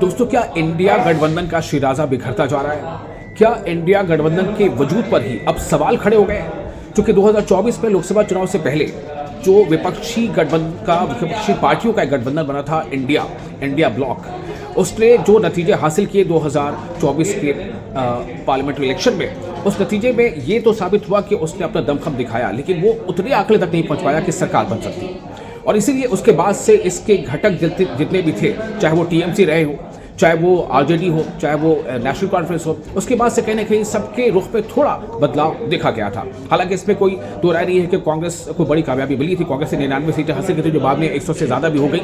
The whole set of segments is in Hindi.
दोस्तों, क्या इंडिया गठबंधन का शिराजा बिखरता जा रहा है? क्या इंडिया गठबंधन के वजूद पर ही अब सवाल खड़े हो गए? क्योंकि 2024 में लोकसभा चुनाव से पहले जो विपक्षी पार्टियों का एक गठबंधन बना था, इंडिया ब्लॉक, उसने जो नतीजे हासिल किए 2024 के पार्लियामेंट्री इलेक्शन में, उस नतीजे में ये तो साबित हुआ कि उसने अपना दमखम दिखाया, लेकिन वो उतने आंकड़े तक नहीं पहुंच पाया कि सरकार बन सकती। और इसीलिए उसके बाद से इसके घटक जितने भी थे, चाहे वो टीएमसी रहे हो, चाहे वो आरजेडी हो, चाहे वो नेशनल कॉन्फ्रेंस हो, उसके बाद से कहीं ना कहीं सबके रुख पे थोड़ा बदलाव देखा गया था। हालांकि इसमें कोई दो राय नहीं है कि कांग्रेस को बड़ी कामयाबी मिली थी। कांग्रेस ने 99 सीटें हासिल की थी, जो बाद में 100 से ज़्यादा भी हो गई,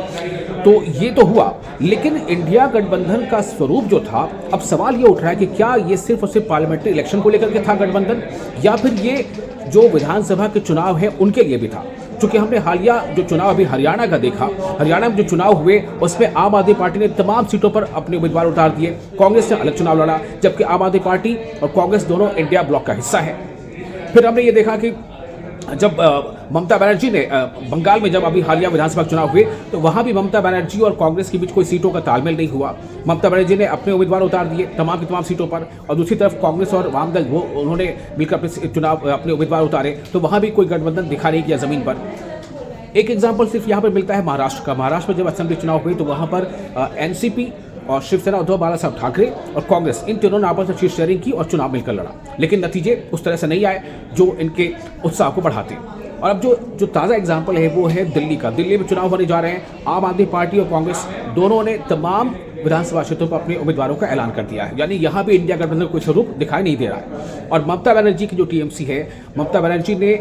तो ये तो हुआ। लेकिन इंडिया गठबंधन का स्वरूप जो था, अब सवाल ये उठ रहा है कि क्या ये सिर्फ और सिर्फ पार्लियामेंट्री इलेक्शन को लेकर के था गठबंधन, या फिर ये जो विधानसभा के चुनाव है उनके लिए भी था। चूंकि हमने हालिया जो चुनाव अभी हरियाणा का देखा, हरियाणा में जो चुनाव हुए उसमें आम आदमी पार्टी ने तमाम सीटों पर अपने उम्मीदवार उतार दिए। कांग्रेस ने अलग चुनाव लड़ा, जबकि आम आदमी पार्टी और कांग्रेस दोनों इंडिया ब्लॉक का हिस्सा है। फिर हमने ये देखा कि जब ममता बनर्जी ने बंगाल में जब अभी हालिया विधानसभा चुनाव हुए, तो वहां भी ममता बनर्जी और कांग्रेस के बीच कोई सीटों का तालमेल नहीं हुआ। ममता बनर्जी ने अपने उम्मीदवार उतार दिए तमाम की तमाम सीटों पर, और दूसरी तरफ कांग्रेस और वामदल उन्होंने मिलकर अपने उम्मीदवार उतारे, तो वहां भी कोई गठबंधन दिखा नहीं किया जमीन पर। एक एग्जाम्पल सिर्फ यहाँ पर मिलता है महाराष्ट्र का। महाराष्ट्र में जब असेंबली चुनाव हुए तो वहाँ पर एनसीपी और शिवसेना, उद्धव बाला साहब ठाकरे और कांग्रेस, इन तीनों ने आपस में सीट शेयरिंग की और चुनाव मिलकर लड़ा, लेकिन नतीजे उस तरह से नहीं आए जो इनके उत्साह को बढ़ाते। और अब जो ताज़ा एग्जाम्पल है वो है दिल्ली का। दिल्ली में चुनाव होने जा रहे हैं। आम आदमी पार्टी और कांग्रेस दोनों ने तमाम विधानसभा क्षेत्रों पर अपने उम्मीदवारों का ऐलान कर दिया है, यानी यहाँ भी इंडिया गठबंधन कोई स्वरूप दिखाई नहीं दे रहा है। और ममता बनर्जी की जो टीएमसी है, ममता बनर्जी ने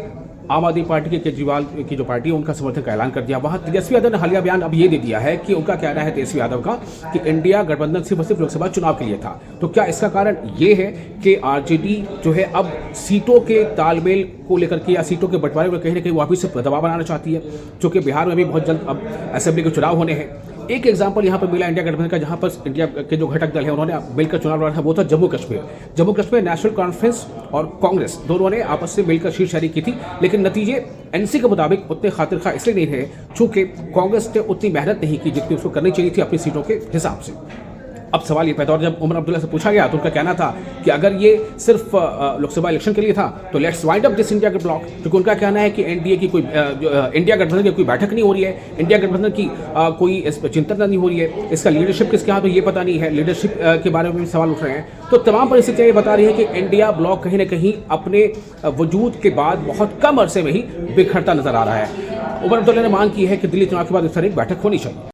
आम आदमी पार्टी के केजरीवाल की जो पार्टी है उनका समर्थन का ऐलान कर दिया। वहाँ तेजस्वी यादव ने हालिया बयान अब ये दे दिया है कि उनका कहना है, तेजस्वी यादव का, कि इंडिया गठबंधन सिर्फ और सिर्फ लोकसभा चुनाव के लिए था। तो क्या इसका कारण ये है कि आरजेडी जो है अब सीटों के तालमेल को लेकर के या सीटों के बंटवारे को कहीं ना कहीं वापिस से दबाव बनाना चाहती है, क्योंकि बिहार में भी बहुत जल्द अब असेंबली के चुनाव होने हैं। एक एग्जाम्पल यहाँ पर मिला इंडिया गठबंधन का, जहाँ पर इंडिया के जो घटक दल है उन्होंने मिलकर चुनाव लड़ा था, वो था जम्मू कश्मीर नेशनल कॉन्फ्रेंस और कांग्रेस दोनों ने आपस से मिलकर सीट शेयरिंग की थी, लेकिन नतीजे एनसी के मुताबिक उतने खातिर खा इसलिए नहीं रहे चूंकि कांग्रेस ने उतनी मेहनत नहीं की जितनी उसको करनी चाहिए थी अपनी सीटों के हिसाब से। अब सवाल ये पैदा, और जब उमर अब्दुल्ला से पूछा गया तो उनका कहना था कि अगर ये सिर्फ लोकसभा इलेक्शन के लिए था तो let's wind up this India के ब्लॉक, क्योंकि उनका कहना है कि इंडिया गठबंधन की कोई बैठक नहीं हो रही है, इंडिया गठबंधन की कोई चिंतन नहीं हो रही है, इसका लीडरशिप किसके हाथ हो ये पता नहीं है, लीडरशिप के बारे में भी सवाल उठ रहे हैं। तो तमाम परिस्थितियाँ ये बता रही है कि इंडिया ब्लॉक कहीं ना कहीं अपने वजूद के बाद बहुत कम अरसे में ही बिखरता नजर आ रहा है। उमर अब्दुल्ला ने मांग की है कि दिल्ली चुनाव के बाद इस तरह एक बैठक होनी चाहिए।